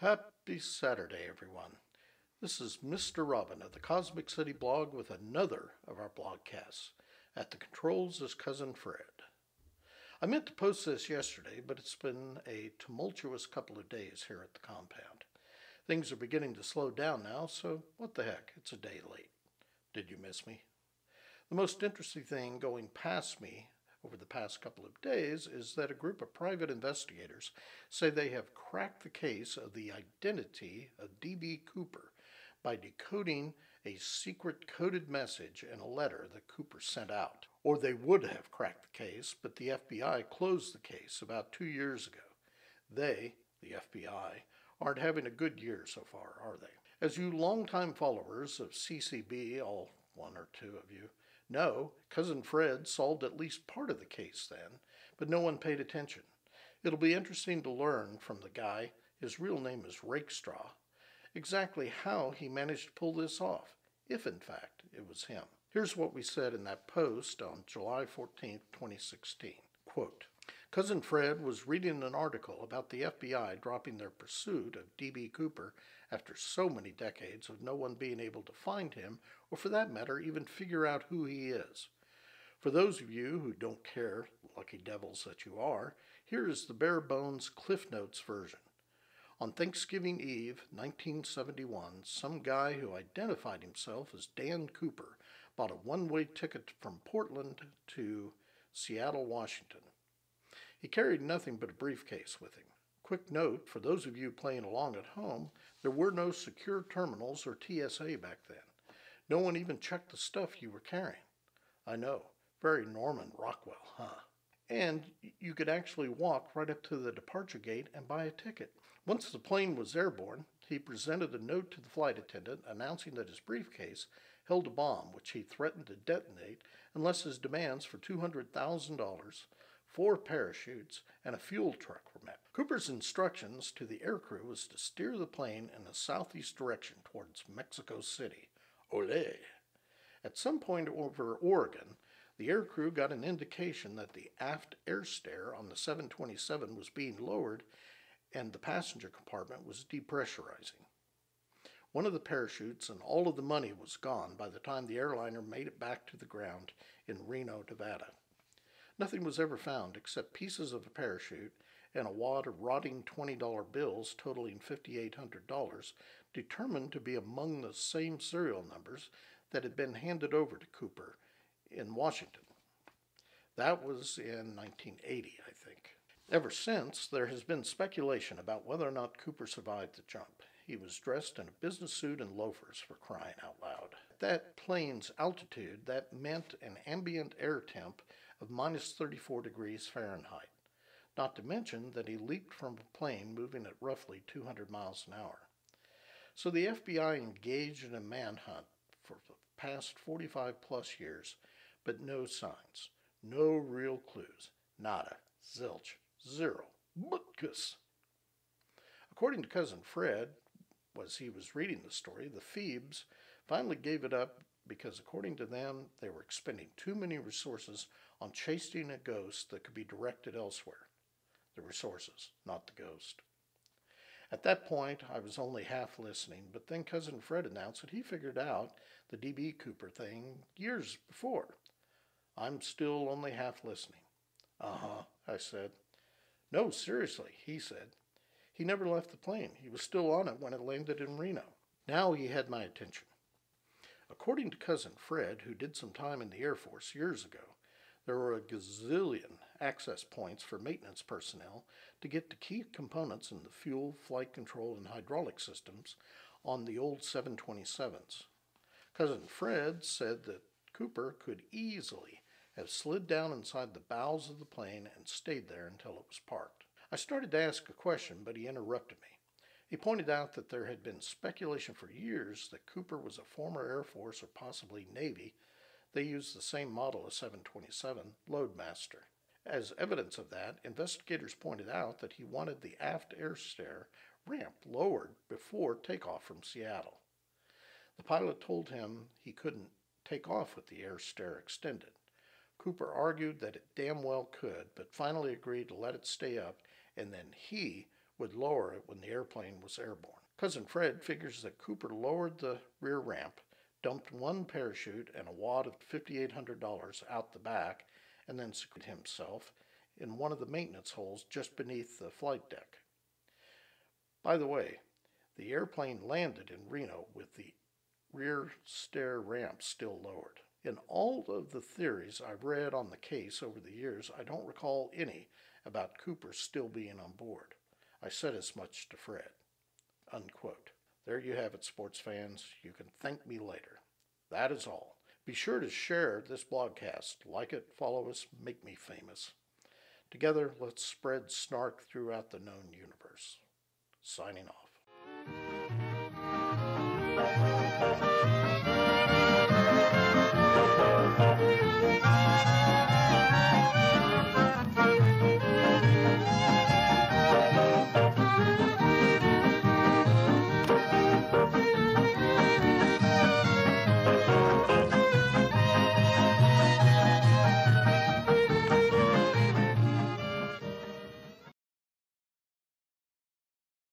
Happy Saturday, everyone. This is Mr. Robin of the Cosmic City blog with another of our blogcasts. At the controls is Cousin Fred. I meant to post this yesterday, but it's been a tumultuous couple of days here at the compound. Things are beginning to slow down now, so what the heck, it's a day late. Did you miss me? The most interesting thing going past me over the past couple of days is that a group of private investigators say they have cracked the case of the identity of D.B. Cooper by decoding a secret coded message in a letter that Cooper sent out. Or they would have cracked the case, but the FBI closed the case about 2 years ago. They, the FBI, aren't having a good year so far, are they? As you longtime followers of CCB, all one or two of you, know, Cousin Fred solved at least part of the case then, but no one paid attention. It'll be interesting to learn from the guy, his real name is Rakestraw, exactly how he managed to pull this off, if in fact it was him. Here's what we said in that post on July 14, 2016. Quote, Cousin Fred was reading an article about the FBI dropping their pursuit of D.B. Cooper after so many decades of no one being able to find him, or for that matter, even figure out who he is. For those of you who don't care, lucky devils that you are, here is the bare-bones Cliff Notes version. On Thanksgiving Eve, 1971, some guy who identified himself as Dan Cooper bought a one-way ticket from Portland to Seattle, Washington. He carried nothing but a briefcase with him. Quick note, for those of you playing along at home, there were no secure terminals or TSA back then. No one even checked the stuff you were carrying. I know, very Norman Rockwell, huh? And you could actually walk right up to the departure gate and buy a ticket. Once the plane was airborne, he presented a note to the flight attendant announcing that his briefcase held a bomb which he threatened to detonate unless his demands for $200,000, 4 parachutes, and a fuel truck were met. Cooper's instructions to the aircrew was to steer the plane in a southeast direction towards Mexico City. Olé! At some point over Oregon, the aircrew got an indication that the aft air stair on the 727 was being lowered and the passenger compartment was depressurizing. One of the parachutes and all of the money was gone by the time the airliner made it back to the ground in Reno, Nevada. Nothing was ever found except pieces of a parachute and a wad of rotting $20 bills totaling $5,800, determined to be among the same serial numbers that had been handed over to Cooper in Washington. That was in 1980, I think. Ever since, there has been speculation about whether or not Cooper survived the jump. He was dressed in a business suit and loafers, for crying out loud. At that plane's altitude, that meant an ambient air temp of minus 34 degrees Fahrenheit, not to mention that he leaped from a plane moving at roughly 200 miles an hour. So the FBI engaged in a manhunt for the past 45 plus years, but no signs, no real clues, nada, zilch, zero, butkus. According to Cousin Fred, as he was reading the story, the Phoebes finally gave it up because according to them, they were expending too many resources on chasing a ghost that could be directed elsewhere. The resources, not the ghost. At that point, I was only half listening, but then Cousin Fred announced that he figured out the D.B. Cooper thing years before. I'm still only half listening. Uh-huh, I said. No, seriously, he said. He never left the plane. He was still on it when it landed in Reno. Now he had my attention. According to Cousin Fred, who did some time in the Air Force years ago, there were a gazillion access points for maintenance personnel to get to key components in the fuel, flight control, and hydraulic systems on the old 727s. Cousin Fred said that Cooper could easily have slid down inside the bowels of the plane and stayed there until it was parked. I started to ask a question, but he interrupted me. He pointed out that there had been speculation for years that Cooper was a former Air Force or possibly Navy. They used the same model as 727, Loadmaster. As evidence of that, investigators pointed out that he wanted the aft air stair ramp lowered before takeoff from Seattle. The pilot told him he couldn't take off with the air stair extended. Cooper argued that it damn well could, but finally agreed to let it stay up, and then he would lower it when the airplane was airborne. Cousin Fred figures that Cooper lowered the rear ramp, dumped one parachute and a wad of $5,800 out the back, and then secured himself in one of the maintenance holes just beneath the flight deck. By the way, the airplane landed in Reno with the rear stair ramp still lowered. In all of the theories I've read on the case over the years, I don't recall any about Cooper still being on board. I said as much to Fred." Unquote. There you have it, sports fans. You can thank me later. That is all. Be sure to share this blogcast. Like it, follow us, make me famous. Together, let's spread snark throughout the known universe. Signing off.